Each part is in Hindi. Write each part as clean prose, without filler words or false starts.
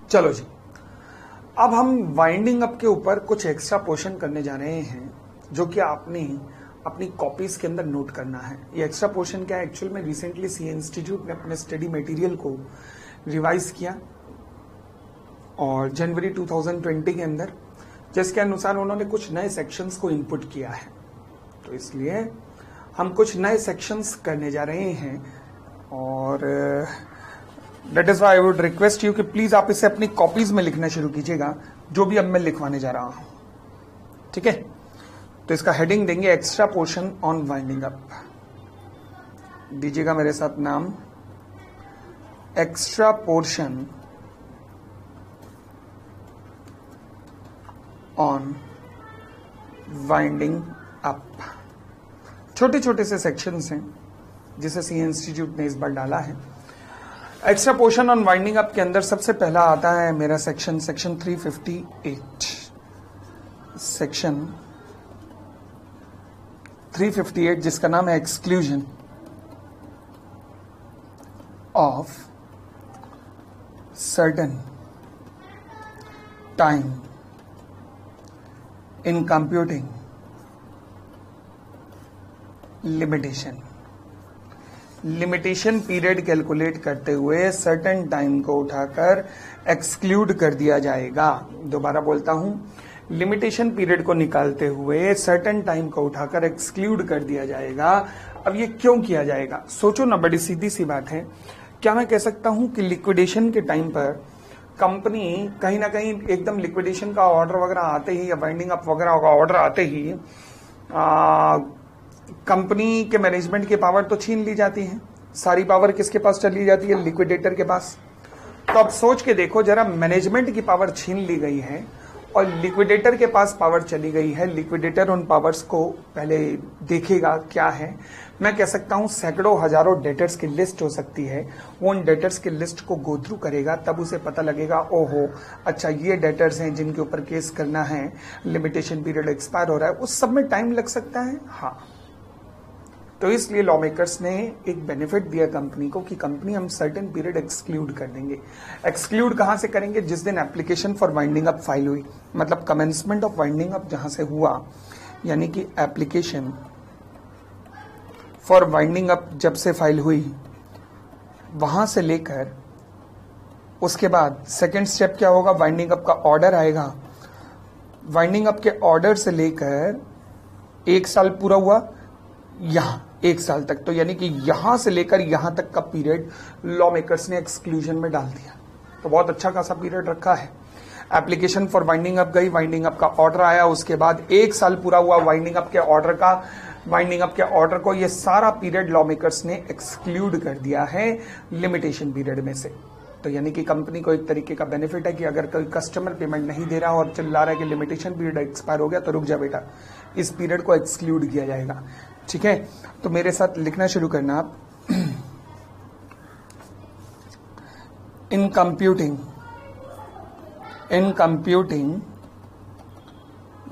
चलो जी, अब हम वाइंडिंग अप के ऊपर कुछ एक्स्ट्रा पोर्शन करने जा रहे हैं जो कि आपने अपनी कॉपीज के अंदर नोट करना है। ये एक्स्ट्रा पोर्शन क्या है, एक्चुअल में रिसेंटली सीए इंस्टीट्यूट ने अपने स्टडी मटेरियल को रिवाइज किया और जनवरी 2020 के अंदर जिसके अनुसार उन्होंने कुछ नए सेक्शंस को इनपुट किया है, तो इसलिए हम कुछ नए सेक्शंस करने जा रहे हैं और that is why I would request you कि प्लीज आप इसे अपनी कॉपीज में लिखना शुरू कीजिएगा, जो भी अब मैं लिखवाने जा रहा हूं। ठीक है, तो इसका हेडिंग देंगे extra portion on winding up. दीजिएगा मेरे साथ नाम, extra portion on winding up. छोटे छोटे से सेक्शंस हैं जिसे सीए इंस्टीट्यूट ने इस बार डाला है। Extra portion on winding up के अंदर सबसे पहला आता है मेरा सेक्शन 358। सेक्शन 358 जिसका नाम है exclusion of certain time in computing limitation period calculate करते हुए सर्टेन टाइम को उठाकर एक्सक्लूड कर दिया जाएगा। दोबारा बोलता हूं, लिमिटेशन पीरियड को निकालते हुए सर्टेन टाइम को उठाकर एक्सक्लूड कर दिया जाएगा। अब ये क्यों किया जाएगा, सोचो ना, बड़ी सीधी सी बात है। क्या मैं कह सकता हूं कि लिक्विडेशन के टाइम पर कंपनी कहीं ना कहीं एकदम लिक्विडेशन का ऑर्डर वगैरह आते ही या वाइंडिंग अप वगैरह का ऑर्डर आते ही कंपनी के मैनेजमेंट की पावर तो छीन ली जाती है। सारी पावर किसके पास चली जाती है, लिक्विडेटर के पास। तो अब सोच के देखो जरा, मैनेजमेंट की पावर छीन ली गई है और लिक्विडेटर के पास पावर चली गई है। लिक्विडेटर उन पावर्स को पहले देखेगा क्या है। मैं कह सकता हूं सैकड़ों हजारों डेटर्स की लिस्ट हो सकती है। वो उन डेटर्स की लिस्ट को गो थ्रू करेगा, तब उसे पता लगेगा ओहो अच्छा ये डेटर्स हैं जिनके ऊपर केस करना है, लिमिटेशन पीरियड एक्सपायर हो रहा है। उस सब में टाइम लग सकता है। हाँ, तो इसलिए लॉ मेकर्स ने एक बेनिफिट दिया कंपनी को कि कंपनी हम सर्टेन पीरियड एक्सक्लूड कर देंगे। एक्सक्लूड कहां से करेंगे, जिस दिन application for winding up file हुई, मतलब कमेंसमेंट ऑफ वाइंडिंग अप जहां से हुआ, यानी कि एप्लीकेशन फॉर वाइंडिंग अप जब से फाइल हुई, वहां से लेकर उसके बाद सेकेंड स्टेप क्या होगा, वाइंडिंग अप का ऑर्डर आएगा। वाइंडिंग अप के ऑर्डर से लेकर 1 साल पूरा हुआ, यहां 1 साल तक, तो यानी कि यहां से लेकर यहां तक का पीरियड लॉ मेकर्स ने एक्सक्लूजन में डाल दिया। तो बहुत अच्छा खासा पीरियड रखा है। एप्लीकेशन फॉर वाइंडिंग अप गई, वाइंडिंग अप का ऑर्डर आया, उसके बाद 1 साल पूरा हुआ वाइंडिंग अप के ऑर्डर का। वाइंडिंग अप के ऑर्डर को ये सारा पीरियड लॉ मेकर्स ने एक्सक्लूड कर दिया है लिमिटेशन पीरियड में से। तो यानी कि कंपनी को एक तरीके का बेनिफिट है कि अगर कोई कस्टमर पेमेंट नहीं दे रहा और चिल्ला रहा है कि लिमिटेशन पीरियड एक्सपायर हो गया, तो रुक जा बेटा, इस पीरियड को एक्सक्लूड किया जाएगा। ठीक है, तो मेरे साथ लिखना शुरू करना आप। In computing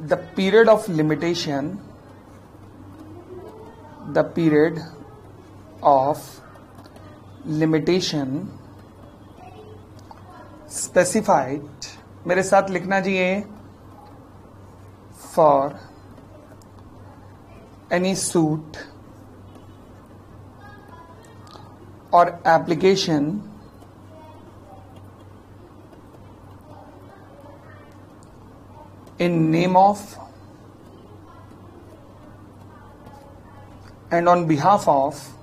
the period of limitation, the period of limitation specified, मेरे साथ लिखना चाहिए, for any suit or application in name of and on behalf of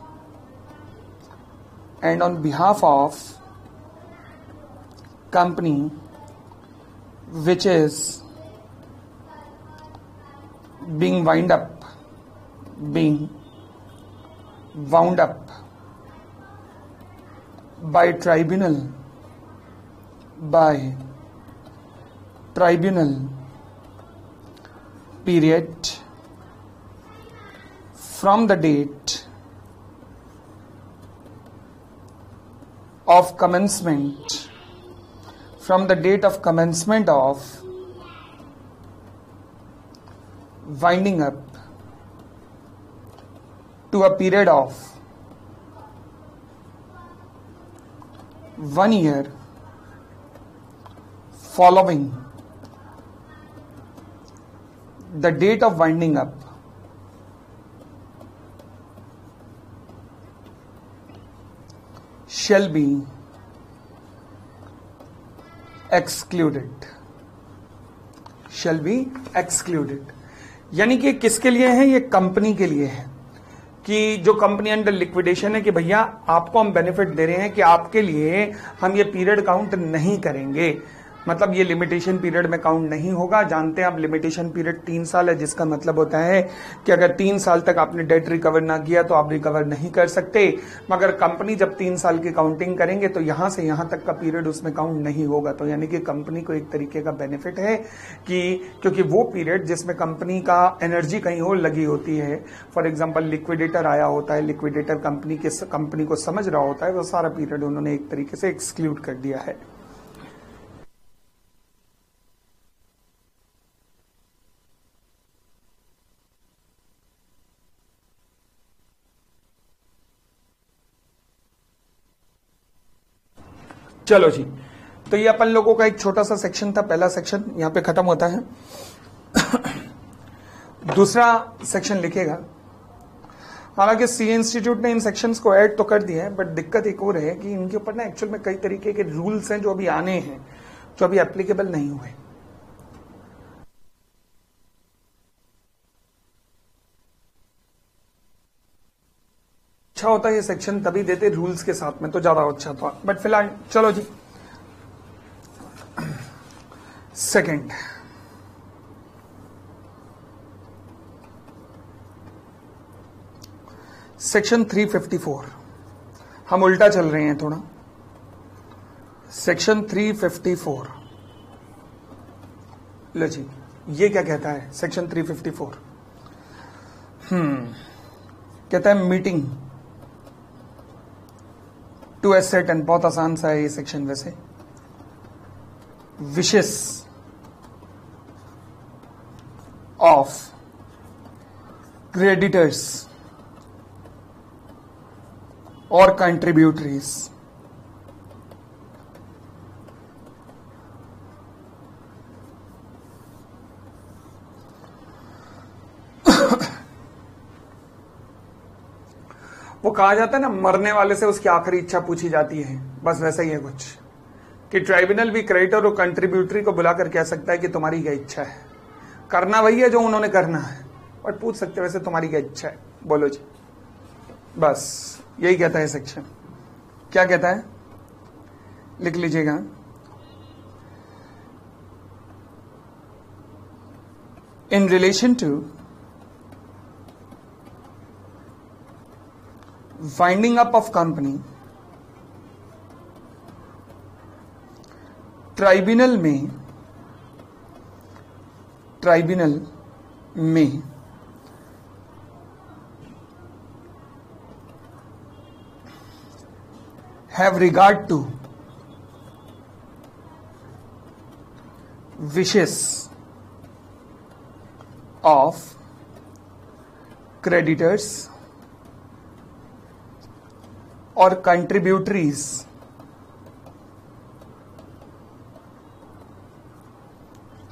company which is being wound up by tribunal period from the date of commencement of winding up to a period of 1 year following the date of winding up shall be excluded, shall be excluded। यानी कि किसके लिए है? ये कंपनी के लिए है कि जो कंपनी अंडर लिक्विडेशन है कि भैया आपको हम बेनिफिट दे रहे हैं कि आपके लिए हम ये पीरियड काउंट नहीं करेंगे, मतलब ये लिमिटेशन पीरियड में काउंट नहीं होगा। जानते हैं आप लिमिटेशन पीरियड 3 साल है, जिसका मतलब होता है कि अगर 3 साल तक आपने डेट रिकवर ना किया तो आप रिकवर नहीं कर सकते। मगर कंपनी जब 3 साल की काउंटिंग करेंगे तो यहां से यहां तक का पीरियड उसमें काउंट नहीं होगा। तो यानी कि कंपनी को एक तरीके का बेनिफिट है कि क्योंकि वो पीरियड जिसमें कंपनी का एनर्जी कहीं और लगी होती है, फॉर एग्जाम्पल लिक्विडेटर आया होता है, लिक्विडेटर कंपनी को समझ रहा होता है, वो सारा पीरियड उन्होंने एक तरीके से एक्सक्लूड कर दिया है। चलो जी, तो ये अपन लोगों का एक छोटा सा सेक्शन था, पहला सेक्शन यहां पे खत्म होता है। दूसरा सेक्शन लिखेगा। हालांकि सी इंस्टीट्यूट ने इन सेक्शंस को ऐड तो कर दिया है, बट दिक्कत एक और है कि इनके ऊपर ना एक्चुअल में कई तरीके के रूल्स हैं जो अभी आने हैं, जो अभी एप्लीकेबल नहीं हुए। अच्छा होता है ये सेक्शन तभी देते रूल्स के साथ में तो ज्यादा अच्छा था, बट फिलहाल चलो जी। सेकंड, सेक्शन 354, हम उल्टा चल रहे हैं थोड़ा। सेक्शन 354, लो जी, ये क्या कहता है सेक्शन 354? कहता है मीटिंग टू एसेटन, बहुत आसान सा है ये सेक्शन वैसे। विशेष ऑफ क्रेडिटर्स और कंट्रीब्यूटरीज वो कहा जाता है ना, मरने वाले से उसकी आखिरी इच्छा पूछी जाती है, बस वैसा ही है कुछ कि ट्राइब्यूनल भी क्रेडिटर और कंट्रीब्यूटरी को बुलाकर कह सकता है कि तुम्हारी क्या इच्छा है, करना वही है जो उन्होंने करना है, और पूछ सकते वैसे तुम्हारी क्या इच्छा है, बोलो जी। बस यही कहता है सेक्शन। क्या कहता है लिख लीजिएगा। In relation two winding up of company, tribunal में have regard to wishes of creditors और contributories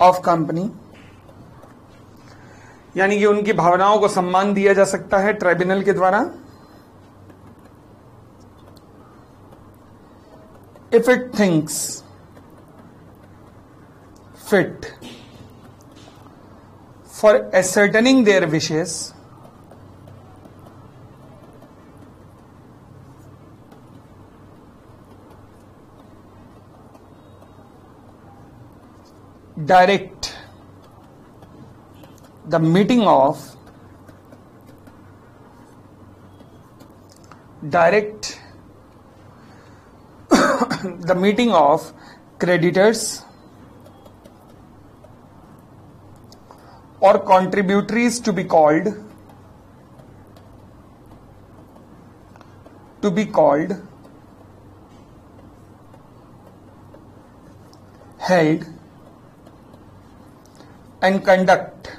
ऑफ कंपनी, यानी कि उनकी भावनाओं को सम्मान दिया जा सकता है ट्राइब्यूनल के द्वारा। If it thinks fit for ascertaining their wishes direct the meeting of creditors or contributories to be called held and conduct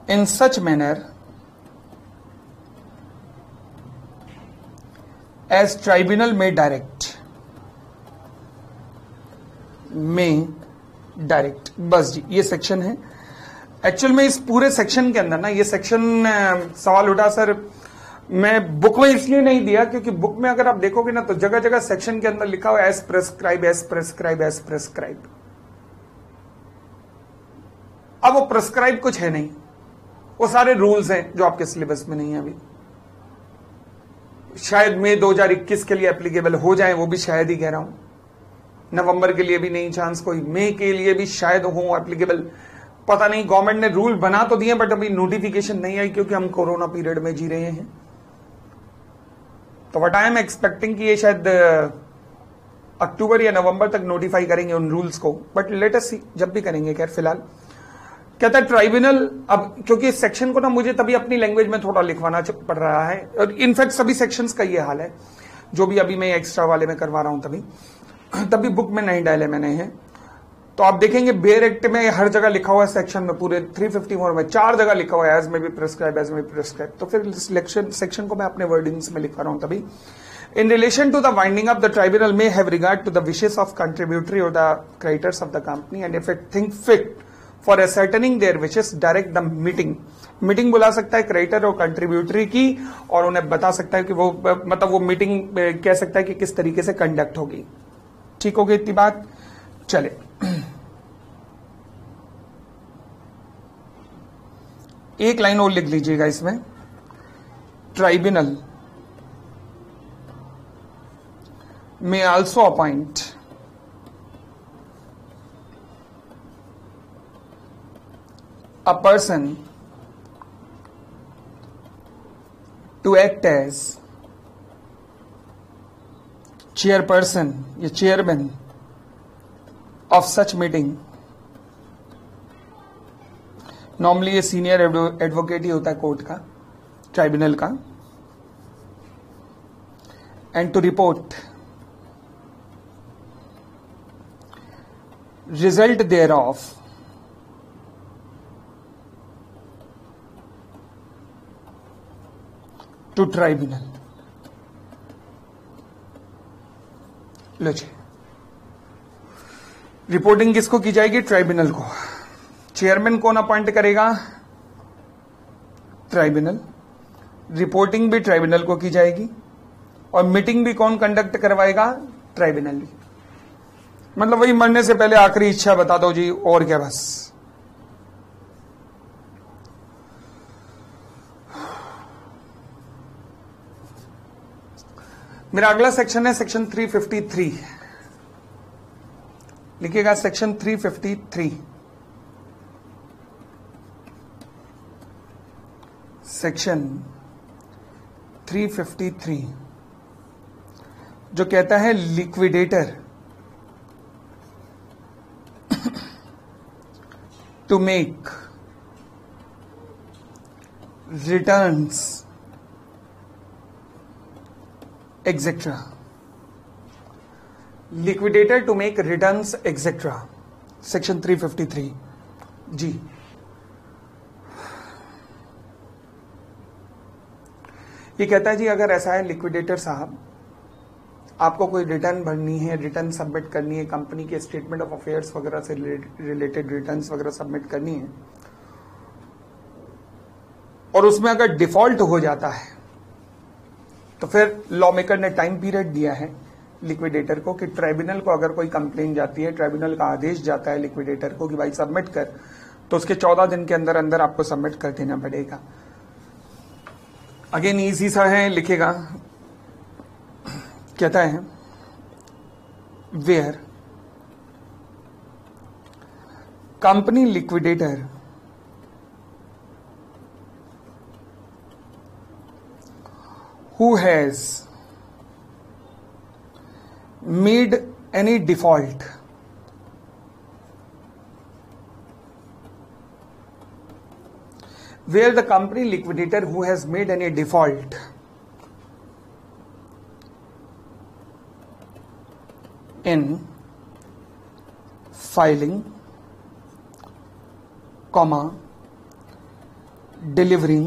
in such manner as tribunal may direct। में डायरेक्ट। बस जी, ये सेक्शन है। एक्चुअल में इस पूरे सेक्शन के अंदर ना, ये सेक्शन सवाल उठा सर, मैं बुक में इसलिए नहीं दिया क्योंकि बुक में अगर आप देखोगे ना तो जगह जगह सेक्शन के अंदर लिखा हुआ as prescribe, as prescribe, as prescribe. अब वो प्रेस्क्राइब कुछ है नहीं, वो सारे रूल्स हैं जो आपके सिलेबस में नहीं है अभी। शायद मई 2021 के लिए एप्लीकेबल हो जाए, वो भी शायद ही कह रहा हूं। नवंबर के लिए भी नहीं चांस कोई, मई के लिए भी शायद हो एप्लीकेबल, पता नहीं। गवर्नमेंट ने रूल बना तो दिए बट अभी नोटिफिकेशन नहीं आई क्योंकि हम कोरोना पीरियड में जी रहे हैं। तो व्हाट आई एम एक्सपेक्टिंग कि ये शायद अक्टूबर या नवंबर तक नोटिफाई करेंगे उन रूल्स को, बट लेट अस सी, जब भी करेंगे। खैर फिलहाल कहता है ट्राइब्यूनल, अब क्योंकि इस सेक्शन को ना मुझे तभी अपनी लैंग्वेज में थोड़ा लिखवाना पड़ रहा है, और इनफैक्ट सभी सेक्शंस का ये हाल है, जो भी अभी मैं एक्स्ट्रा वाले में करवा रहा हूं तभी बुक में नहीं डाले मैंने हैं। तो आप देखेंगे बेयर एक्ट में हर जगह लिखा हुआ है, सेक्शन में पूरे 354 में 4 जगह लिखा हुआ है एज में भी प्रेस्क्राइब, एज में भी प्रेस्क्राइब। तो फिर सिलेक्शन सेक्शन को मैं अपने वर्डिंग्स में लिखवा रहा हूं तभी। In relation to the winding up, the tribunal may have regard to the wishes of contributory or the creditors of the company, and if it think fit for ascertaining their wishes, direct the meeting. Meeting बुला सकता है क्रेडिटर और कंट्रीब्यूटरी की, और उन्हें बता सकता है कि वो मतलब वो मीटिंग कह सकता है कि किस तरीके से कंडक्ट होगी। ठीक हो गई इतनी बात? चले एक लाइन और लिख लीजिएगा इसमें। Tribunal may also appoint a person to act as chairperson या chairman of such meeting। Normally ये सीनियर एडवोकेट ही होता है कोर्ट का, ट्राइब्यूनल का। And to report result thereof to tribunal। लो जी, रिपोर्टिंग किसको की जाएगी? ट्राइब्यूनल को। चेयरमैन कौन अपॉइंट करेगा? ट्राइब्यूनल। रिपोर्टिंग भी ट्राइब्यूनल को की जाएगी, और मीटिंग भी कौन कंडक्ट करवाएगा? ट्राइब्यूनल। मतलब वही मरने से पहले आखिरी इच्छा बता दो जी, और क्या बस। मेरा अगला सेक्शन है सेक्शन 353। लिखिएगा सेक्शन 353। सेक्शन 353 जो कहता है liquidator to make returns etc. Liquidator to make returns etc. Section 353 जी। ये कहता है जी अगर ऐसा है लिक्विडेटर साहब, आपको कोई रिटर्न भरनी है, रिटर्न सबमिट करनी है, कंपनी के स्टेटमेंट ऑफ अफेयर्स वगैरह से रिलेटेड रिटर्न्स वगैरह सबमिट करनी है, और उसमें अगर डिफॉल्ट हो जाता है तो फिर लॉ मेकर ने टाइम पीरियड दिया है लिक्विडेटर को कि ट्राइब्यूनल को अगर कोई कंप्लेन जाती है, ट्राइब्यूनल का आदेश जाता है लिक्विडेटर को कि भाई सबमिट कर, तो उसके 14 दिन के अंदर अंदर आपको सबमिट कर देना पड़ेगा। अगेन इजी सा है, लिखेगा। कहता है where company liquidator who has made any default where the company liquidator who has made any default in filing, delivering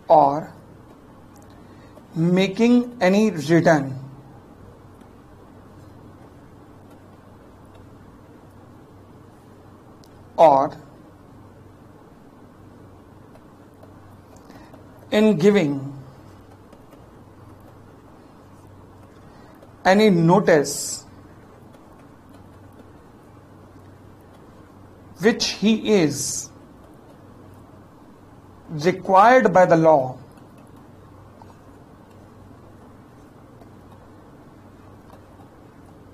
or making any return or in giving any notice which he is required by the law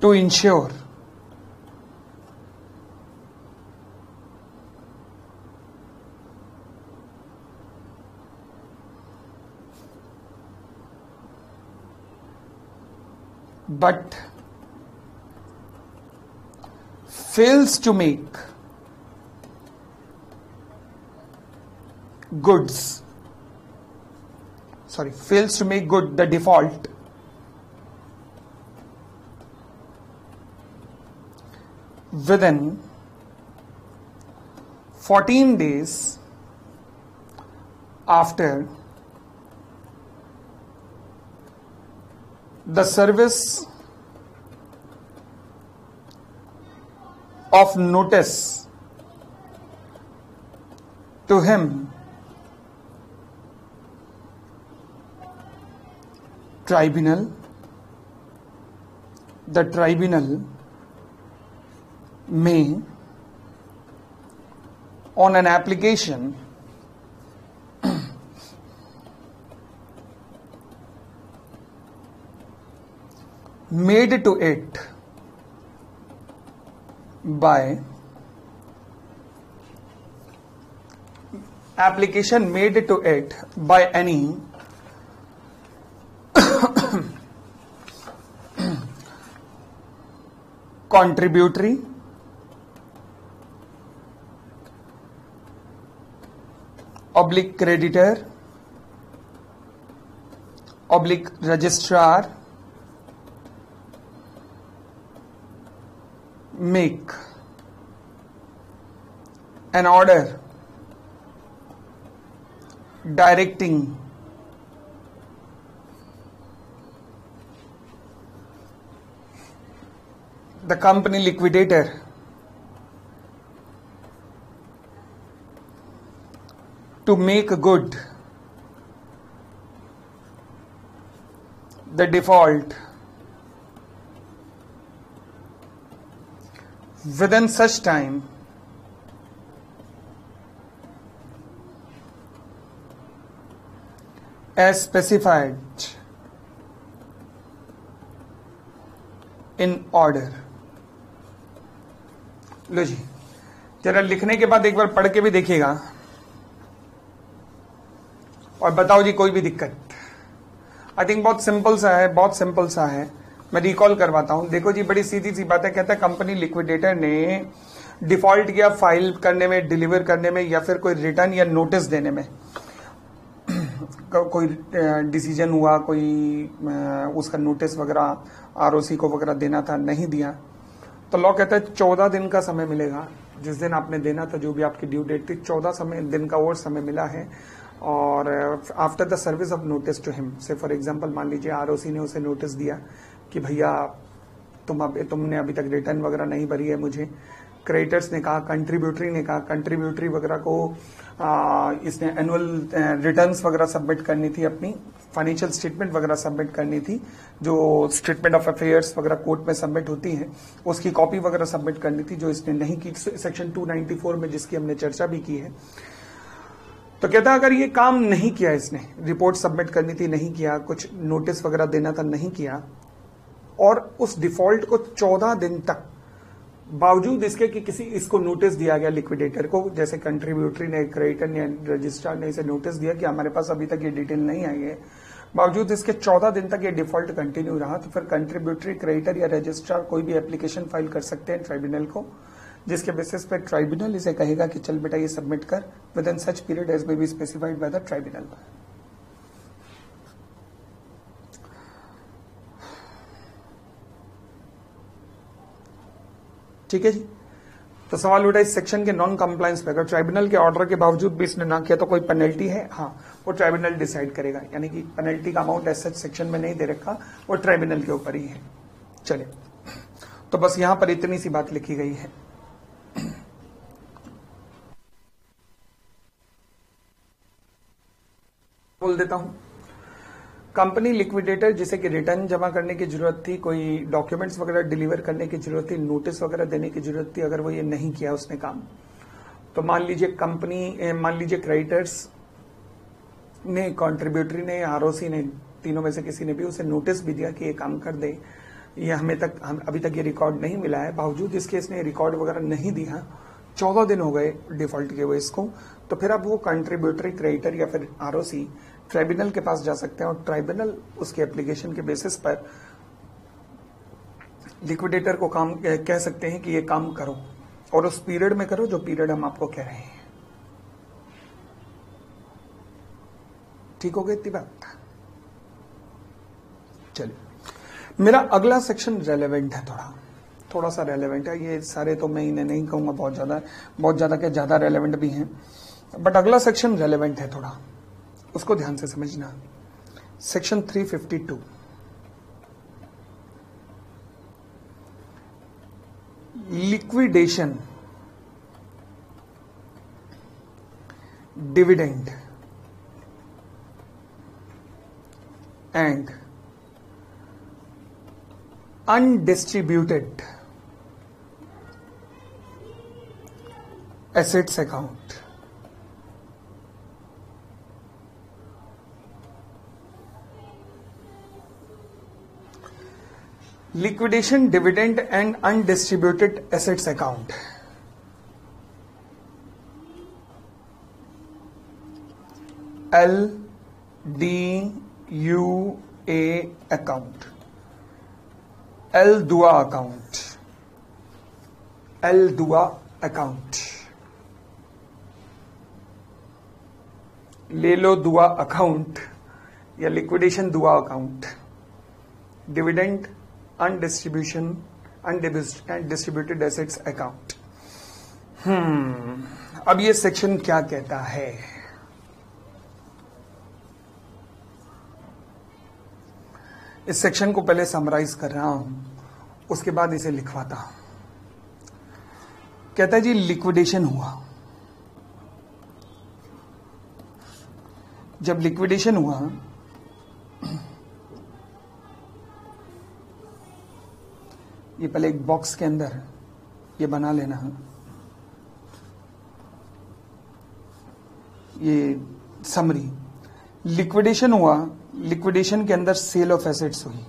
to ensure but fails to make good the default within 14 days after the service of notice to him, the tribunal may, on an application made to it by any contributory, creditor, registrar, make an order directing the company liquidator to make good the default within such time as specified in order। लो जी, जरा लिखने के बाद एक बार पढ़ के भी देखिएगा और बताओ जी कोई भी दिक्कत। आई थिंक बहुत सिंपल सा है, मैं रिकॉल करवाता हूं। देखो जी, बड़ी सीधी सी बात है। कहता है कंपनी लिक्विडेटर ने डिफॉल्ट किया फाइल करने में, डिलीवर करने में, या फिर कोई रिटर्न या नोटिस देने में। कोई डिसीजन हुआ, कोई उसका नोटिस वगैरह आरओसी को वगैरह देना था, नहीं दिया, तो लॉ कहता है 14 दिन का समय मिलेगा। जिस दिन आपने देना था, जो भी आपकी ड्यू डेट थी, 14 दिन का और समय मिला है। और after the service of notice to him, say for example मान लीजिए आरओसी ने उसे नोटिस दिया कि भैया तुमने अभी तक रिटर्न वगैरह नहीं भरी है मुझे। क्रेडिटर्स ने कहा, कंट्रीब्यूटरी वगैरह को इसने एनुअल रिटर्न्स वगैरह सबमिट करनी थी, अपनी फाइनेंशियल स्टेटमेंट वगैरह सबमिट करनी थी, जो स्टेटमेंट ऑफ अफेयर्स वगैरह कोर्ट में सबमिट होती है, उसकी कॉपी वगैरह सबमिट करनी थी, जो इसने नहीं की सेक्शन 294 में, जिसकी हमने चर्चा भी की है। तो कहता अगर ये काम नहीं किया, इसने रिपोर्ट सबमिट करनी थी, नहीं किया, कुछ नोटिस वगैरह देना था, नहीं किया, और उस डिफॉल्ट को 14 दिन तक, बावजूद इसके कि किसी इसको नोटिस दिया गया लिक्विडेटर को, जैसे कंट्रीब्यूटरी ने, क्रेडिटर ने, रजिस्ट्रार ने इसे नोटिस दिया कि हमारे पास अभी तक ये डिटेल नहीं आई है, बावजूद इसके 14 दिन तक ये डिफॉल्ट कंटिन्यू रहा, तो फिर कंट्रीब्यूटरी, क्रेडिटर या रजिस्ट्रार कोई भी एप्लीकेशन फाइल कर सकते हैं ट्राइब्यूनल को, जिसके बेसिस पे ट्राइब्यूनल इसे कहेगा कि चल बेटा ये सबमिट कर within such period as may be specified by the tribunal. ठीक है जी। तो सवाल उठा इस सेक्शन के नॉन कंप्लायंस पे, अगर ट्राइब्यूनल के ऑर्डर के बावजूद भी इसने ना किया तो कोई पेनल्टी है? हाँ, वो ट्राइब्यूनल डिसाइड करेगा, यानी कि पेनल्टी का अमाउंट ऐसा सेक्शन में नहीं दे रखा, वो ट्राइब्यूनल के ऊपर ही है। चलिए, तो बस यहां पर इतनी सी बात लिखी गई है। देता हूं। कंपनी लिक्विडेटर, जिसे कि रिटर्न जमा करने की जरूरत थी, कोई डॉक्यूमेंट्स वगैरह डिलीवर करने की जरूरत थी, नोटिस वगैरह देने की जरूरत थी, अगर वो ये नहीं किया उसने काम, तो मान लीजिए क्रेडिटर्स ने, कंट्रीब्यूटरी ने, आरओसी ने, तीनों में से किसी ने भी उसे नोटिस भी दिया कि ये काम कर दे, ये हम अभी तक ये रिकॉर्ड नहीं मिला है, बावजूद इसके इसने रिकॉर्ड वगैरह नहीं दिया, 14 दिन हो गए डिफॉल्ट किए हुए इसको, तो फिर अब वो कंट्रीब्यूटरी, क्रेडिटर या फिर आरओसी ट्राइब्यूनल के पास जा सकते हैं और ट्राइब्यूनल उसके एप्लीकेशन के बेसिस पर लिक्विडेटर को काम कह सकते हैं कि ये काम करो, और उस पीरियड में करो जो पीरियड हम आपको कह रहे हैं। ठीक हो गई इतनी बात? चलिए, मेरा अगला सेक्शन रेलेवेंट है, थोड़ा सा रेलेवेंट है। ये सारे तो मैं इन्हें नहीं कहूंगा बहुत ज्यादा क्या ज्यादा रेलेवेंट भी हैं, बट अगला सेक्शन रेलेवेंट है थोड़ा, उसको ध्यान से समझना। Section 352, liquidation dividend and undistributed assets account. Liquidation dividend and undistributed assets account, LDUA account, दुआ अकाउंट, दुआ अकाउंट, ले लो दुआ अकाउंट या लिक्विडेशन दुआ account, dividend undistributed assets account. अब ये सेक्शन क्या कहता है? इस सेक्शन को पहले समराइज कर रहा हूं, उसके बाद इसे लिखवाता हूं। कहता है जी, लिक्विडेशन हुआ। जब लिक्विडेशन हुआ, ये पहले एक बॉक्स के अंदर ये बना लेना है, ये समरी। लिक्विडेशन हुआ, लिक्विडेशन के अंदर सेल ऑफ एसेट्स हुई,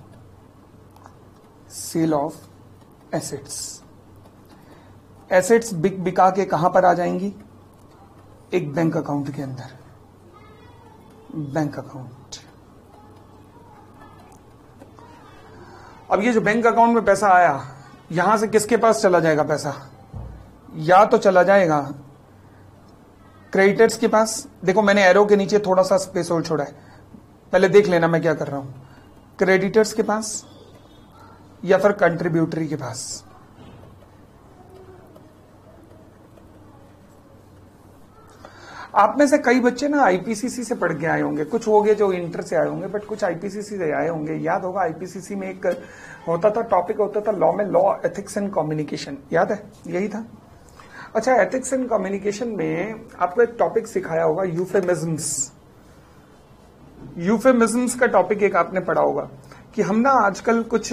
सेल ऑफ एसेट्स। एसेट्स बिका के कहां पर आ जाएंगी? एक बैंक अकाउंट के अंदर, बैंक अकाउंट। अब ये जो बैंक अकाउंट में पैसा आया, यहां से किसके पास चला जाएगा पैसा? या तो चला जाएगा क्रेडिटर्स के पास। देखो, मैंने एरो के नीचे थोड़ा सा स्पेस होल छोड़ा है, पहले देख लेना मैं क्या कर रहा हूं। क्रेडिटर्स के पास या फिर कंट्रीब्यूटरी के पास। आप में से कई बच्चे ना आईपीसीसी से पढ़ के आए होंगे, कुछ हो गए जो इंटर से आए होंगे, बट कुछ आईपीसीसी से आए होंगे। याद होगा, आईपीसीसी में एक होता था, टॉपिक होता था लॉ में, लॉ एथिक्स एंड कम्युनिकेशन। याद है? यही था। अच्छा, एथिक्स एंड कम्युनिकेशन में आपको एक टॉपिक सिखाया होगा, यूफेमिज्म्स। यूफेमिज्म्स का टॉपिक एक आपने पढ़ा होगा कि हम ना आजकल कुछ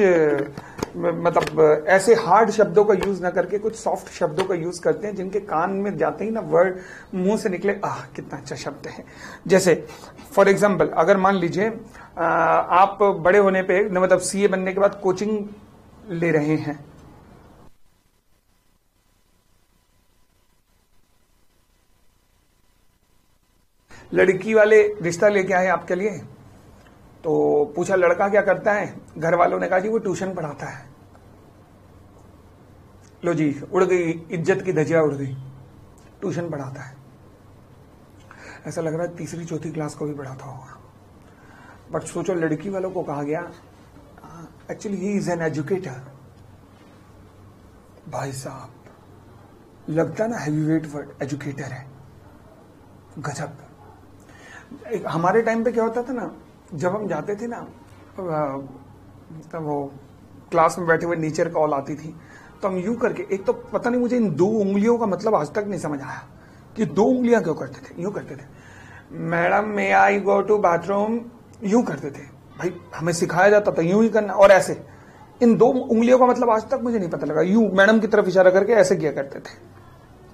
मतलब ऐसे हार्ड शब्दों का यूज ना करके कुछ सॉफ्ट शब्दों का यूज करते हैं, जिनके कान में जाते ही ना वर्ड मुंह से निकले, आह कितना अच्छा शब्द है। जैसे फॉर एग्जांपल, अगर मान लीजिए आप बड़े होने पे, मतलब सीए बनने के बाद कोचिंग ले रहे हैं, लड़की वाले रिश्ता लेके आए आपके लिए, तो पूछा लड़का क्या करता है? घर वालों ने कहा जी वो ट्यूशन पढ़ाता है। लो जी, उड़ गई इज्जत की धजिया, उड़ गई। ट्यूशन पढ़ाता है, ऐसा लग रहा है तीसरी चौथी क्लास को भी पढ़ाता होगा। बट सोचो, लड़की वालों को कहा गया actually he is an educator. भाई साहब, लगता ना हैवीवेट वर्ड, एजुकेटर है। गजब। हमारे टाइम पे क्या होता था ना, जब हम जाते थे ना, तब वो क्लास में बैठे हुए टीचर कॉल आती थी, तो हम यूं करके, एक तो पता नहीं मुझे इन 2 उंगलियों का मतलब आज तक नहीं समझ आया कि 2 उंगलियां क्यों करते थे, यूं करते थे। Madam may I go to bathroom, यूं करते थे भाई, हमें सिखाया जाता था यूं ही करना, और ऐसे इन दो उंगलियों का मतलब आज तक मुझे नहीं पता लगा, यूं मैडम की तरफ इशारा करके ऐसे किया करते थे।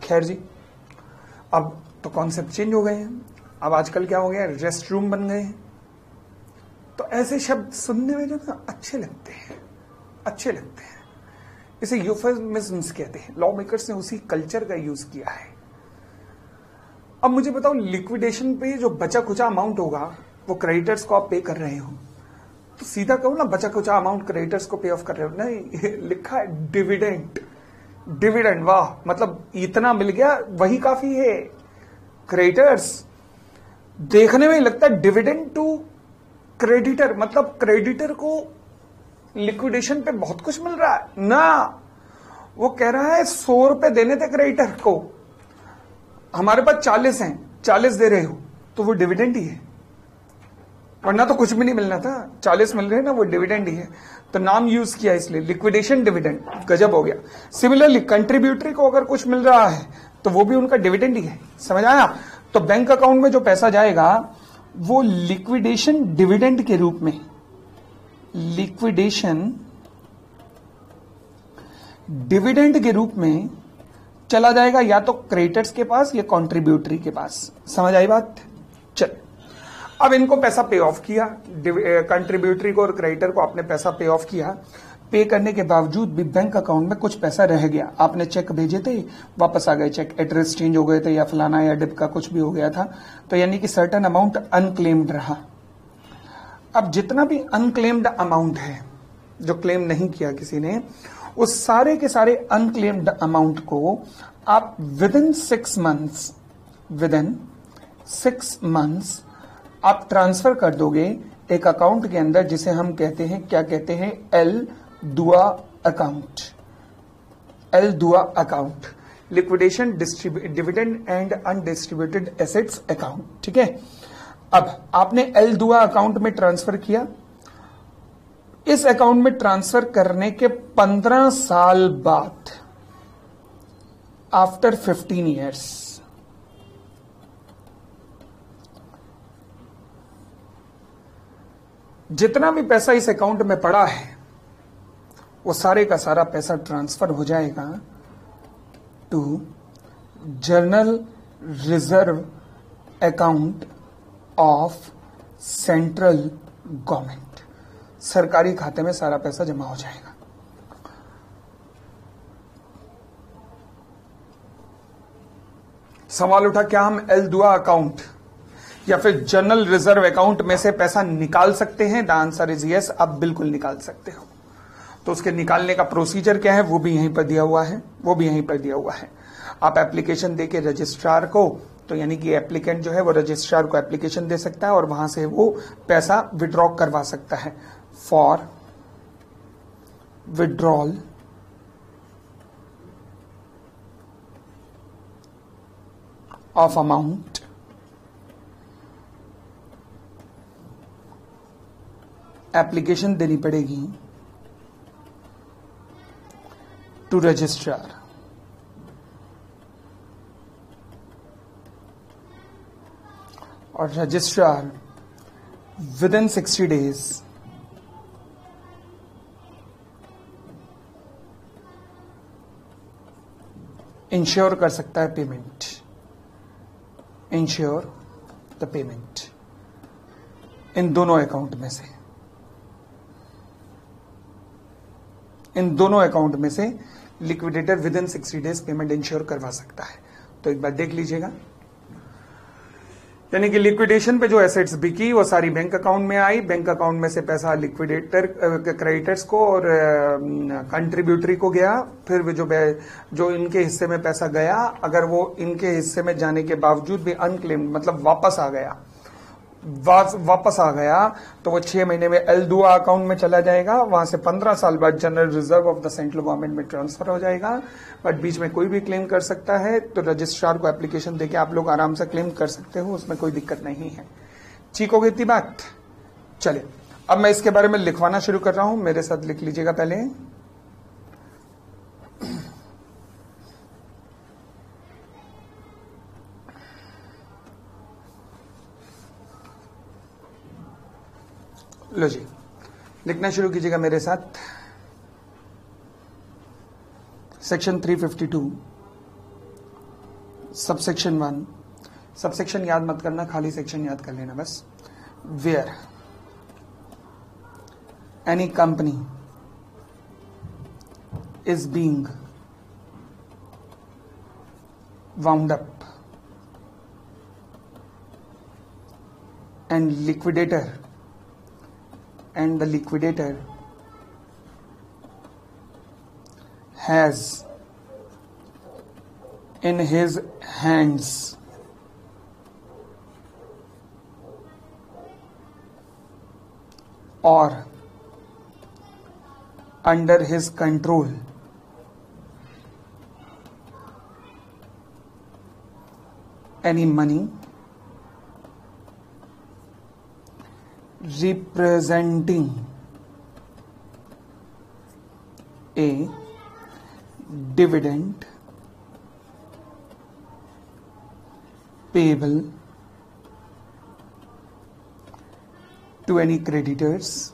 खैर जी, अब तो कॉन्सेप्ट चेंज हो गए हैं, अब आजकल क्या हो गया, रेस्ट रूम बन गए हैं। तो ऐसे शब्द सुनने में जो ना अच्छे लगते हैं, अच्छे लगते हैं, इसे यूफेमिज्म्स कहते हैं। लॉ मेकर्स ने उसी कल्चर का यूज किया है। अब मुझे बताओ, लिक्विडेशन पे जो बचा कुचा अमाउंट होगा वो क्रेडिटर्स को आप पे कर रहे हो, तो सीधा कहो ना बचा कुचा अमाउंट क्रेडिटर्स को पे ऑफ कर रहे हो। नहीं, लिखा है डिविडेंड। डिविडेंड, वाह, मतलब इतना मिल गया वही काफी है। क्रेडिटर्स देखने में लगता है डिविडेंड टू क्रेडिटर, मतलब क्रेडिटर को लिक्विडेशन पे बहुत कुछ मिल रहा है ना। वो कह रहा है 100 रुपए देने थे क्रेडिटर को, हमारे पास 40 हैं, 40 दे रहे हो, तो वो डिविडेंड ही है, वरना तो कुछ भी नहीं मिलना था। 40 मिल रहे हैं ना, वो डिविडेंड ही है। तो नाम यूज किया इसलिए, लिक्विडेशन डिविडेंड, गजब हो गया। सिमिलरली कंट्रीब्यूटरी को अगर कुछ मिल रहा है तो वो भी उनका डिविडेंड ही है, समझ आया। तो बैंक अकाउंट में जो पैसा जाएगा वो लिक्विडेशन डिविडेंड के रूप में, लिक्विडेशन डिविडेंड के रूप में चला जाएगा, या तो क्रेडिटर्स के पास या कंट्रीब्यूटरी के पास। समझ आई बात। चल, अब इनको पैसा पे ऑफ किया, कंट्रीब्यूटरी को और क्रेडिटर को आपने पैसा पे ऑफ किया। पे करने के बावजूद भी बैंक अकाउंट में कुछ पैसा रह गया। आपने चेक भेजे थे, वापस आ गए चेक, एड्रेस चेंज हो गए थे या फलाना या डिप का कुछ भी हो गया था, तो यानी कि सर्टेन अमाउंट अनक्लेम्ड रहा। अब जितना भी अनक्लेम्ड अमाउंट है, जो क्लेम नहीं किया किसी ने, उस सारे के सारे अनक्लेम्ड अमाउंट को आप विदिन 6 मंथ्स आप ट्रांसफर कर दोगे एक अकाउंट के अंदर, जिसे हम कहते हैं, क्या कहते हैं, एल दुआ अकाउंट। एल दुआ account, liquidation dividend and undistributed assets account. ठीक है, अब आपने एल दुआ अकाउंट में ट्रांसफर किया। इस अकाउंट में ट्रांसफर करने के 15 साल बाद, आफ्टर 15 ईयर्स, जितना भी पैसा इस अकाउंट में पड़ा है वो सारे का सारा पैसा ट्रांसफर हो जाएगा to general reserve account of central government. सरकारी खाते में सारा पैसा जमा हो जाएगा। सवाल उठा, क्या हम एल दुआ अकाउंट या फिर जनरल रिजर्व अकाउंट में से पैसा निकाल सकते हैं? द आंसर इज यस, आप बिल्कुल निकाल सकते हो। तो उसके निकालने का प्रोसीजर क्या है वो भी यहीं पर दिया हुआ है, आप एप्लीकेशन देके रजिस्ट्रार को, तो यानी कि एप्लीकेंट जो है वो रजिस्ट्रार को एप्लीकेशन दे सकता है और वहां से वो पैसा विड्रॉ करवा सकता है। For withdrawal of amount application देनी पड़ेगी टू रजिस्ट्रार। और रजिस्ट्रार विदिन 60 डेज इंश्योर कर सकता है payment, ensure the payment in दोनों अकाउंट में से, इन दोनों अकाउंट में से liquidator within 60 days payment ensure करवा सकता है। तो एक बार देख लीजिएगा, यानी कि लिक्विडेशन पे जो एसेट्स बिकी वो सारी बैंक अकाउंट में आई, बैंक अकाउंट में से पैसा लिक्विडेटर क्रेडिटर्स को और कंट्रीब्यूटरी को गया, फिर वो जो इनके हिस्से में पैसा गया, अगर वो इनके हिस्से में जाने के बावजूद भी अनक्लेम्ड मतलब वापस आ गया तो वो 6 महीने में एल दुआ अकाउंट में चला जाएगा, वहां से 15 साल बाद general reserve of the central government में ट्रांसफर हो जाएगा। बट बीच में कोई भी क्लेम कर सकता है, तो रजिस्ट्रार को एप्लीकेशन देके आप लोग आराम से क्लेम कर सकते हो, उसमें कोई दिक्कत नहीं है। ठीक हो गई इतनी बात? चलिए अब मैं इसके बारे में लिखवाना शुरू कर रहा हूं, मेरे साथ लिख लीजिएगा पहले। लो जी, लिखना शुरू कीजिएगा मेरे साथ। सेक्शन 352 सबसेक्शन 1, सबसेक्शन याद मत करना, खाली सेक्शन याद कर लेना बस। Where any company is being wound up and the liquidator has in his hands or under his control any money representing a dividend payable to any creditors।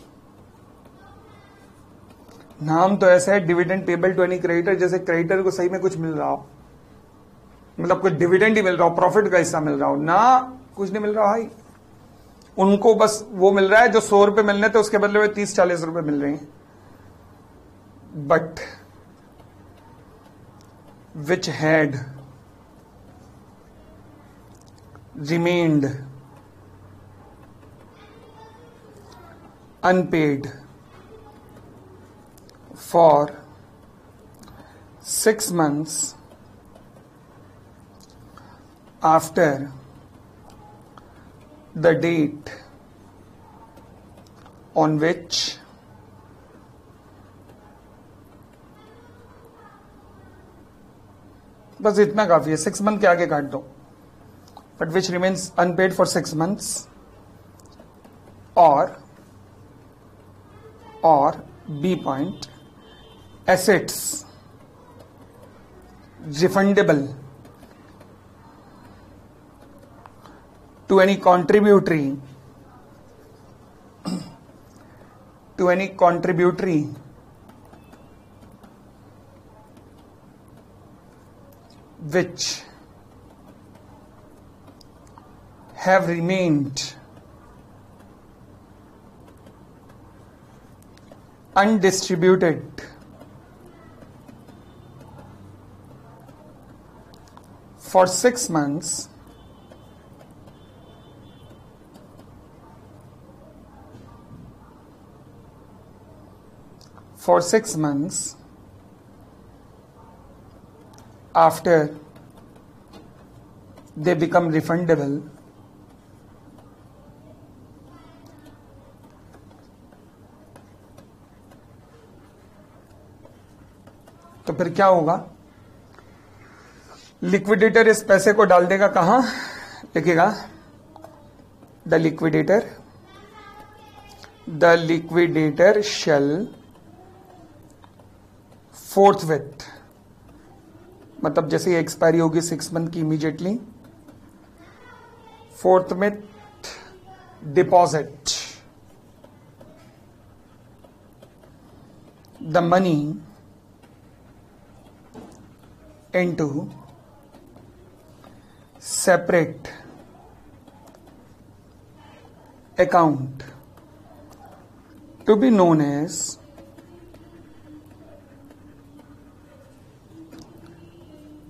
नाम तो ऐसा है dividend payable to any creditor, जैसे क्रेडिटर को सही में कुछ मिल रहा हो, मतलब कुछ डिविडेंड ही मिल रहा हो, प्रॉफिट का हिस्सा मिल रहा हो ना, कुछ नहीं मिल रहा भाई। उनको बस वो मिल रहा है जो 100 रुपए मिलने थे, उसके बदले में 30-40 रुपए मिल रहे हैं। But which had remained unpaid for 6 months after the date on which बस इतना काफी है, 6 month के आगे काट दो। But which remains unpaid for 6 months और B point assets refundable to any contributory which have remained undistributed for 6 months after they become refundable तो फिर क्या होगा? लिक्विडेटर इस पैसे को डाल देगा कहां? लिखेगा द लिक्विडेटर shall forthwith, मतलब जैसे एक्सपायरी होगी 6 month की immediately, forthwith deposit the money into separate account to be known as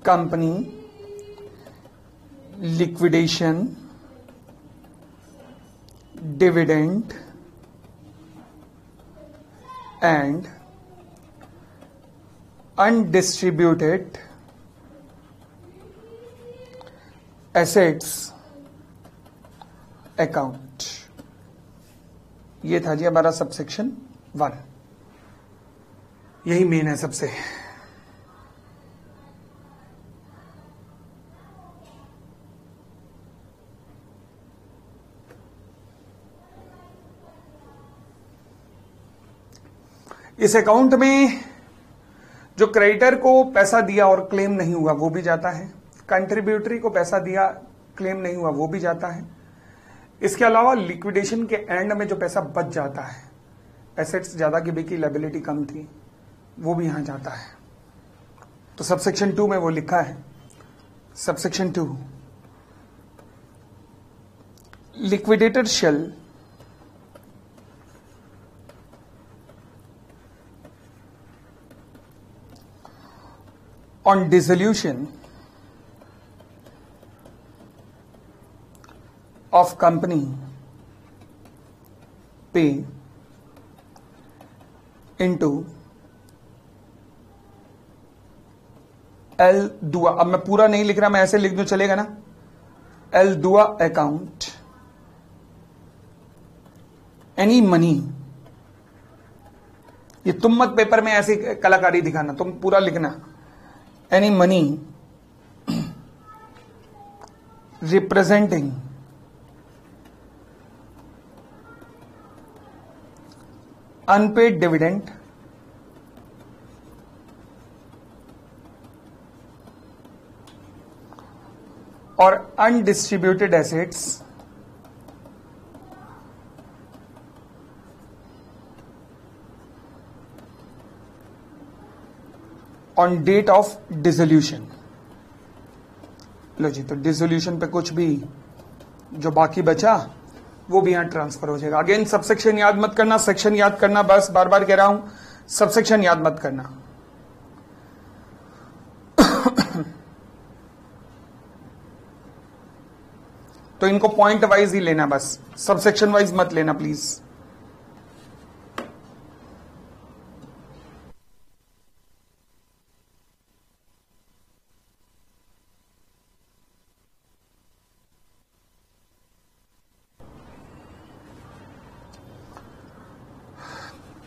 company liquidation dividend and undistributed assets account। ये था जी हमारा सबसेक्शन 1, यही मेन है सबसे। इस अकाउंट में जो क्रेडिटर को पैसा दिया और क्लेम नहीं हुआ वो भी जाता है, कंट्रीब्यूटरी को पैसा दिया क्लेम नहीं हुआ वो भी जाता है, इसके अलावा लिक्विडेशन के एंड में जो पैसा बच जाता है, एसेट्स ज्यादा की बिकी, लायबिलिटी कम थी, वो भी यहां जाता है। तो सबसेक्शन 2 में वो लिखा है, subsection 2, liquidator shall on dissolution of company pay into एल दुआ, अब मैं पूरा नहीं लिख रहा, मैं ऐसे लिख दूं चलेगा ना, एल दुआ अकाउंट एनी मनी, ये तुम मत पेपर में ऐसी कलाकारी दिखाना, तुम पूरा लिखना, any money representing unpaid dividend or undistributed assets on date of dissolution. लो जी, तो डिसोल्यूशन पे कुछ भी जो बाकी बचा वो भी यहां ट्रांसफर हो जाएगा। अगेन सबसेक्शन याद मत करना, सेक्शन याद करना, बस बार बार कह रहा हूं, सबसेक्शन याद मत करना। तो इनको पॉइंट वाइज ही लेना, बस सबसेक्शन वाइज मत लेना please.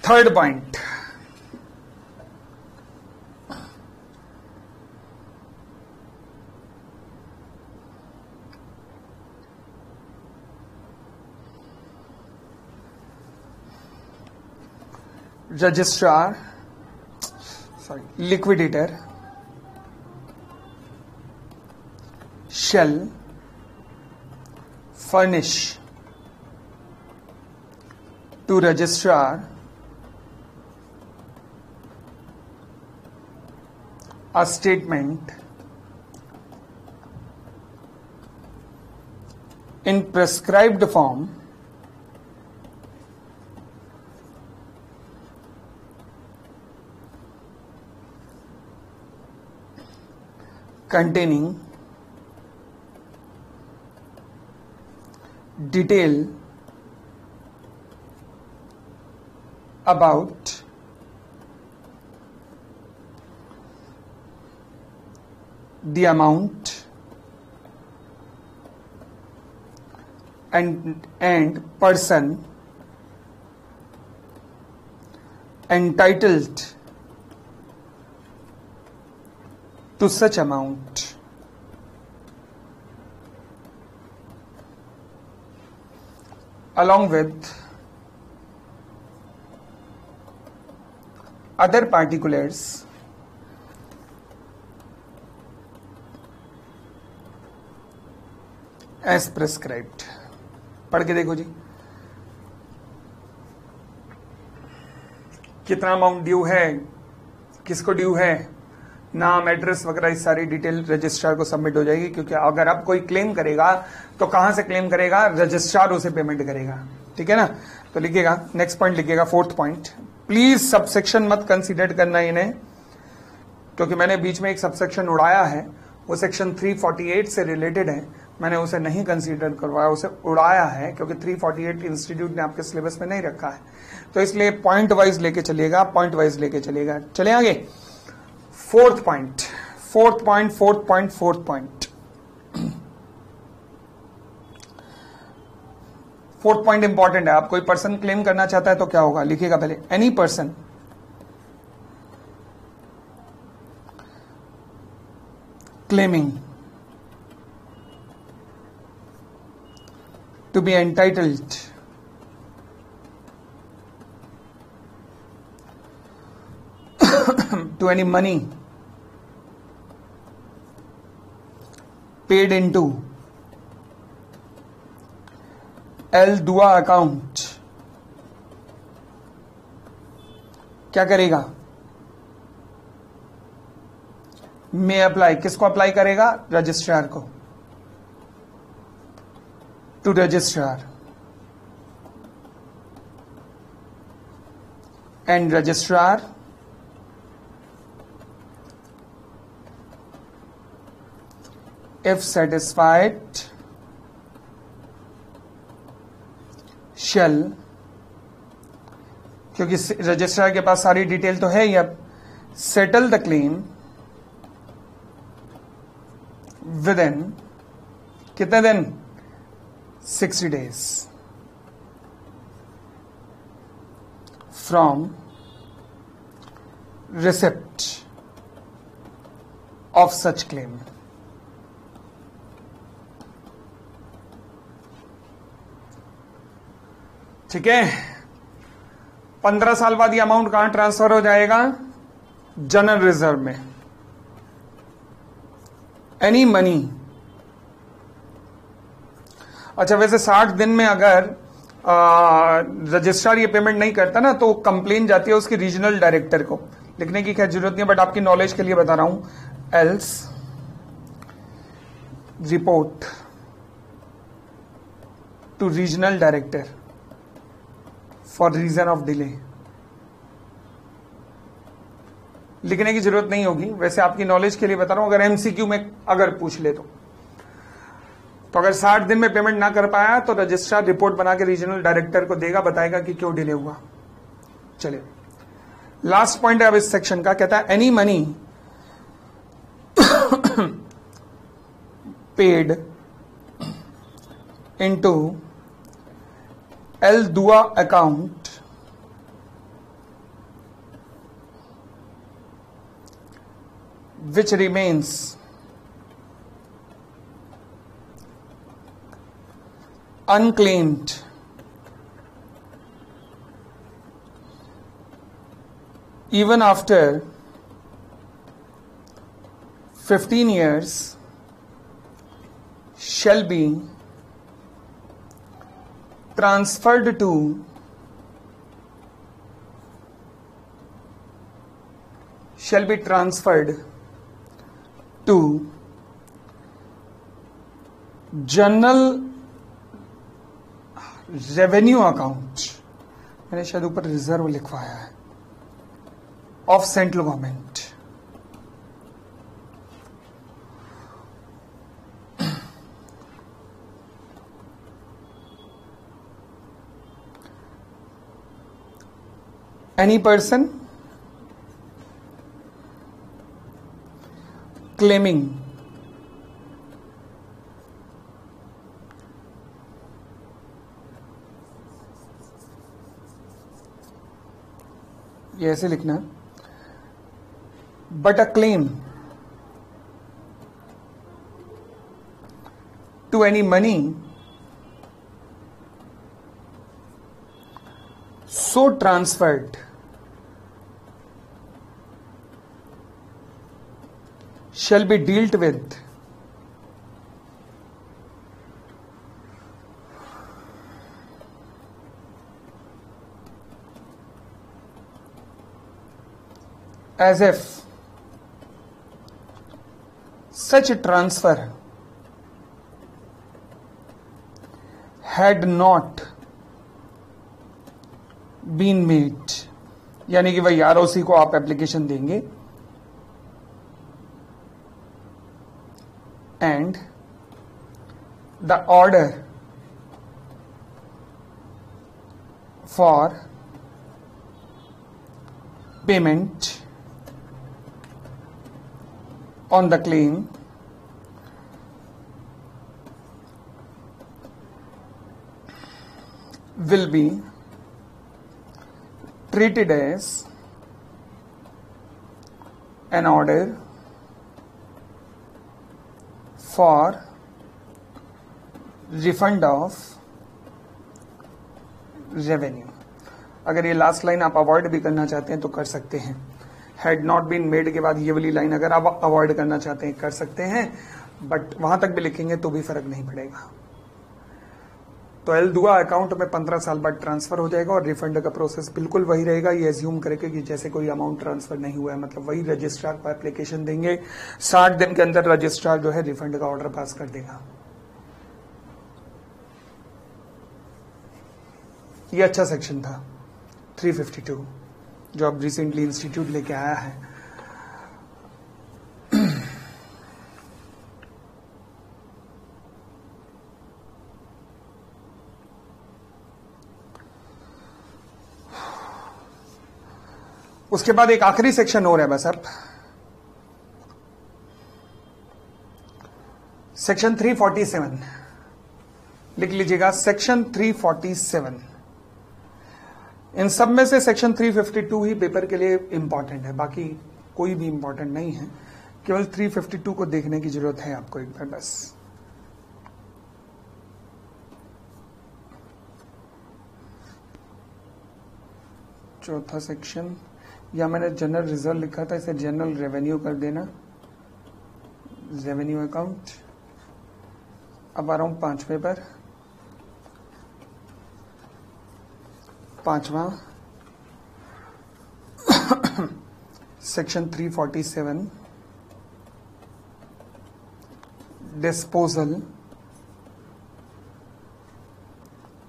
Third point, registrar, sorry liquidator shall furnish to registrar a statement in prescribed form containing detail about the amount and person entitled to such amount, along with other particulars as prescribed। पढ़ के देखो जी, कितना अमाउंट ड्यू है, किसको ड्यू है, नाम, एड्रेस वगैरह इस सारी डिटेल रजिस्ट्रार को सबमिट हो जाएगी। क्योंकि अगर अब कोई क्लेम करेगा तो कहां से क्लेम करेगा, रजिस्ट्रार उसे पेमेंट करेगा, ठीक है ना। तो लिखिएगा, नेक्स्ट पॉइंट लिखिएगा, फोर्थ पॉइंट। प्लीज सबसेक्शन मत कंसीडर करना इन्हें, क्योंकि मैंने बीच में एक सबसेक्शन उड़ाया है, वो सेक्शन 348 से रिलेटेड है, मैंने उसे नहीं कंसीडर करवाया, उसे उड़ाया है, क्योंकि 348 इंस्टीट्यूट ने आपके सिलेबस में नहीं रखा है। तो इसलिए पॉइंट वाइज लेके चलिएगा, पॉइंट वाइज लेके चलिएगा। चले आगे, fourth point, fourth point, fourth point, fourth point, fourth point important है। आप कोई पर्सन क्लेम करना चाहता है तो क्या होगा, लिखिएगा पहले, any person claiming to be entitled to any money paid into एल दुआ अकाउंट क्या करेगा? मे अप्लाई, किसको अप्लाई करेगा? रजिस्ट्रार को, to registrar, and registrar if satisfied shall, क्योंकि रजिस्ट्रार के पास सारी डिटेल तो है ही, अब settle the claim within कितने दिन? 60 days from receipt of such claim. ठीक है, 15 साल बाद ये अमाउंट कहां ट्रांसफर हो जाएगा? जनरल रिजर्व में। एनी मनी, अच्छा वैसे 60 दिन में अगर रजिस्ट्रार ये पेमेंट नहीं करता ना तो कंप्लेन जाती है उसकी रीजनल डायरेक्टर को, लिखने की खैर जरूरत नहीं है बट आपकी नॉलेज के लिए बता रहा हूं। Else report to regional director for reason of delay, लिखने की जरूरत नहीं होगी, वैसे आपकी नॉलेज के लिए बता रहा हूं। अगर एमसीक्यू में अगर पूछ ले तो अगर 60 दिन में पेमेंट ना कर पाया तो रजिस्ट्रार रिपोर्ट बना के रीजनल डायरेक्टर को देगा, बताएगा कि क्यों डिले हुआ। चलिए लास्ट पॉइंट है अब इस सेक्शन का, कहता है any money paid into L दुआ account which remains unclaimed even after 15 years shall be transferred to general revenue account, मैंने शायद ऊपर रिजर्व लिखवाया है, of central government. Any person claiming ये ऐसे लिखना, but a claim to any money so transferred shall be dealt with as if such a transfer had not been made, यानी कि वही आरओसी को आप एप्लीकेशन देंगे and the order for payment on the claim will be treated as an order for refund of revenue। अगर ये लास्ट लाइन आप अवॉइड भी करना चाहते हैं तो कर सकते हैं। हैड नॉट बीन मेड के बाद ये वाली लाइन अगर आप अवॉइड करना चाहते हैं कर सकते हैं, बट वहां तक भी लिखेंगे तो भी फर्क नहीं पड़ेगा। तो एल दुआ अकाउंट में 15 साल बाद ट्रांसफर हो जाएगा और रिफंड का प्रोसेस बिल्कुल वही रहेगा। ये एज्यूम करके कि जैसे कोई अमाउंट ट्रांसफर नहीं हुआ है, मतलब वही रजिस्ट्रार को एप्लीकेशन देंगे, 60 दिन के अंदर रजिस्ट्रार जो है रिफंड का ऑर्डर पास कर देगा। ये अच्छा सेक्शन था 352 जो अब रिसेंटली इंस्टीट्यूट लेके आया है। उसके बाद एक आखिरी सेक्शन हो रहा है बस अब, सेक्शन 347 लिख लीजिएगा। सेक्शन 347, इन सब में से सेक्शन 352 ही पेपर के लिए इंपॉर्टेंट है, बाकी कोई भी इंपॉर्टेंट नहीं है। केवल 352 को देखने की जरूरत है आपको एक बार बस। चौथा सेक्शन, या मैंने जनरल रिजर्व लिखा था, इसे जनरल रेवेन्यू कर देना, रेवेन्यू अकाउंट। अब आ रहा हूं 5वें पर। 5वां section 347, disposal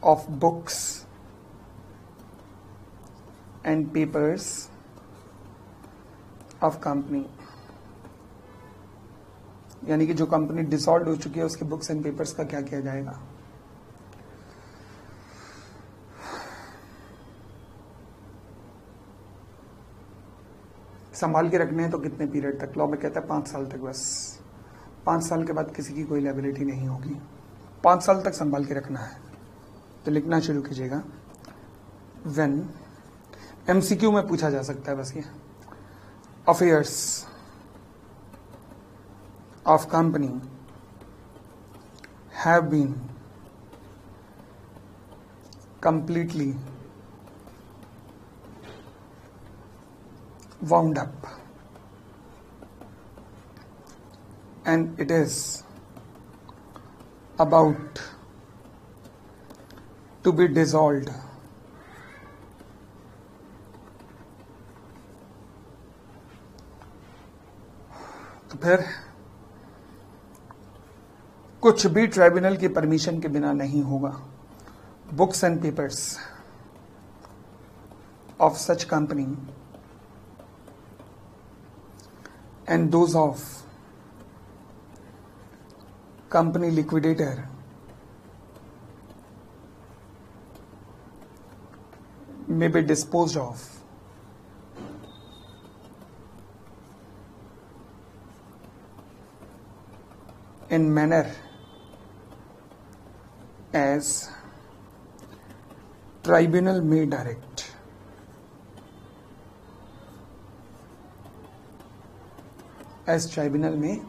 of books and papers of company, यानी कि जो कंपनी डिसॉल्व हो चुकी है उसके बुक्स एंड पेपर्स का क्या किया जाएगा। संभाल के रखने हैं तो कितने पीरियड तक? लॉ में कहता है 5 साल तक बस। 5 साल के बाद किसी की कोई लायबिलिटी नहीं होगी। 5 साल तक संभाल के रखना है। तो लिखना शुरू कीजिएगा। व्हेन, एमसीक्यू में पूछा जा सकता है बस ये। Affairs of company have been completely wound up and it is about to be dissolved तो फिर कुछ भी ट्राइब्यूनल की परमिशन के बिना नहीं होगा। Books and papers of such company and those of company liquidator may be disposed of in manner as tribunal may direct। As tribunal may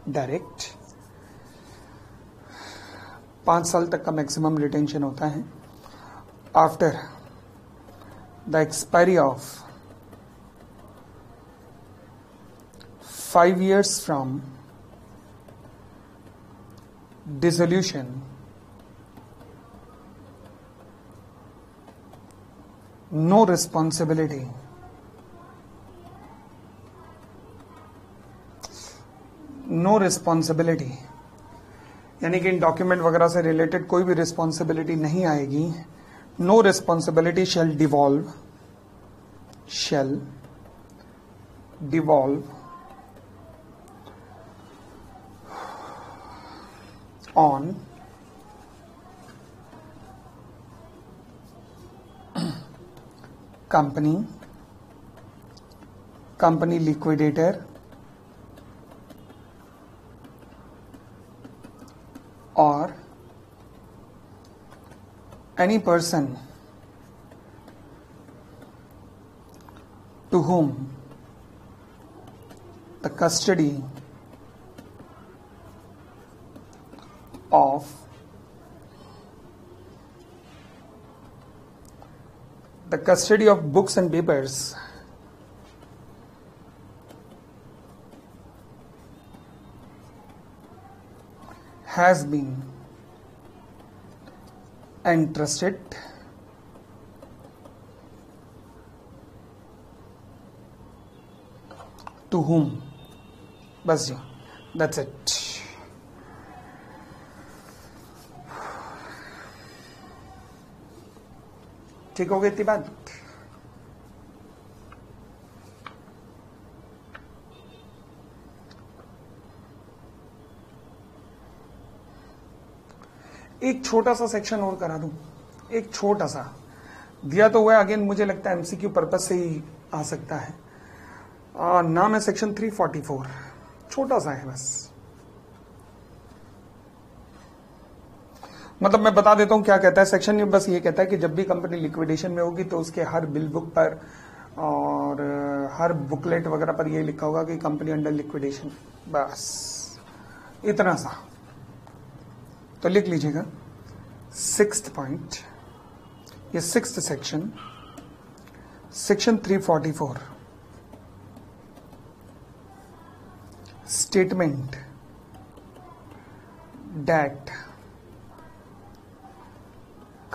direct. 5 साल तक का मैक्सिमम रिटेंशन होता है। After the expiry of 5 years from dissolution no responsibility no responsibility, यानी कि इन डॉक्यूमेंट वगैरह से रिलेटेड कोई भी रिस्पॉन्सिबिलिटी नहीं आएगी। No responsibility shall devolve on company liquidator or any person to whom the custody of books and papers has been entrusted to whom. बस जी, that's it. ठीक हो गई इतनी बात. एक छोटा सा सेक्शन और करा दूं, एक छोटा सा दिया तो हुआ. अगेन मुझे लगता है एमसीक्यू पर्पज से ही आ सकता है. नाम है सेक्शन 344. छोटा सा है बस. मतलब मैं बता देता हूं क्या कहता है सेक्शन. ये बस ये कहता है कि जब भी कंपनी लिक्विडेशन में होगी तो उसके हर बिल बुक पर और हर बुकलेट वगैरह पर ये लिखा होगा कि कंपनी अंडर लिक्विडेशन. बस इतना सा तो लिख लीजिएगा. 6th पॉइंट, ये 6th section, section 344, statement that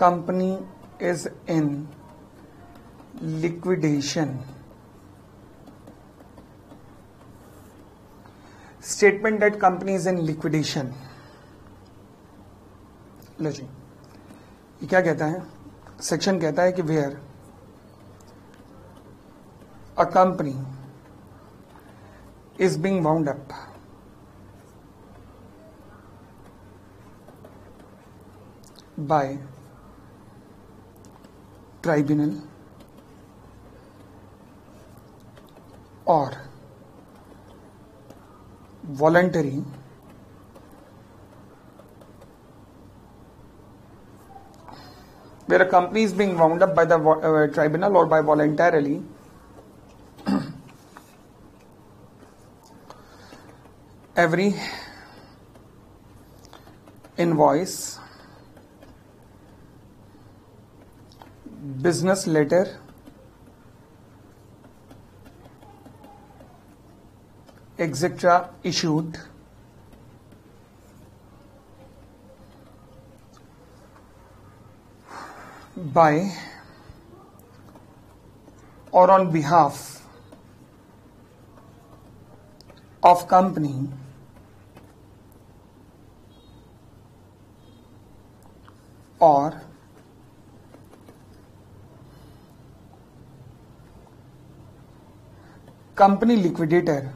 company is in liquidation. Statement that company is in liquidation. लो जी, ये क्या कहता है? सेक्शन कहता है कि where a company is being wound up by tribunal or voluntary where a company is being wound up by the tribunal or by voluntarily every invoice, business letter, etc. issued by or on behalf of company or company liquidator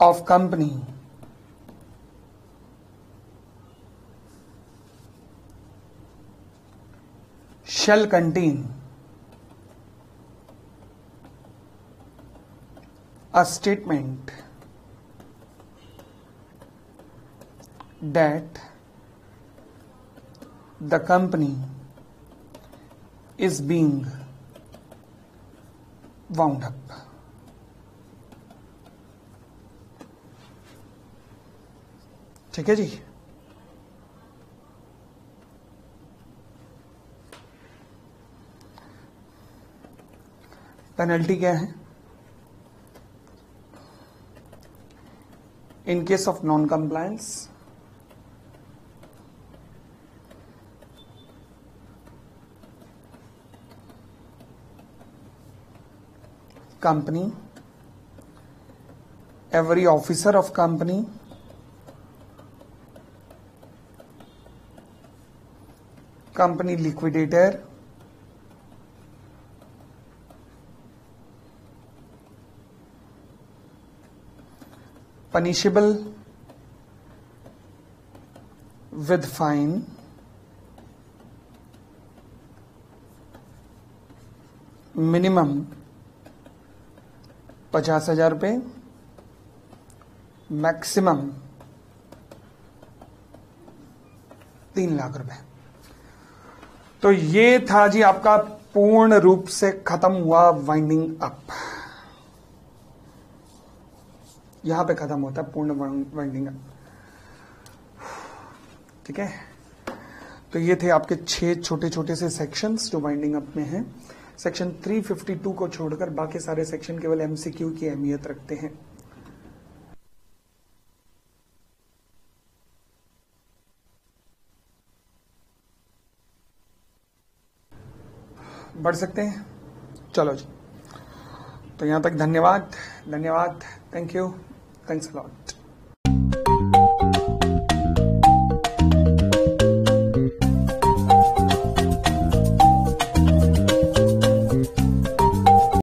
of company shall contain a statement that the company is being wound up. ठीक है जी. पेनल्टी क्या है in case of non compliance? company, every officer of company, company liquidator, punishable with fine, minimum 50,000 रुपये, मैक्सिमम 3 लाख रुपए. तो ये था जी आपका पूर्ण रूप से खत्म हुआ वाइंडिंग अप. यहां पे खत्म होता है पूर्ण वाइंडिंग अप. ठीक है. तो ये थे आपके 6 छोटे छोटे से सेक्शंस जो वाइंडिंग अप में हैं. सेक्शन 352 को छोड़कर बाकी सारे सेक्शन केवल एमसीक्यू की अहमियत रखते हैं. बढ़ सकते हैं। चलो जी, तो यहाँ तक धन्यवाद, thank you, thanks a lot.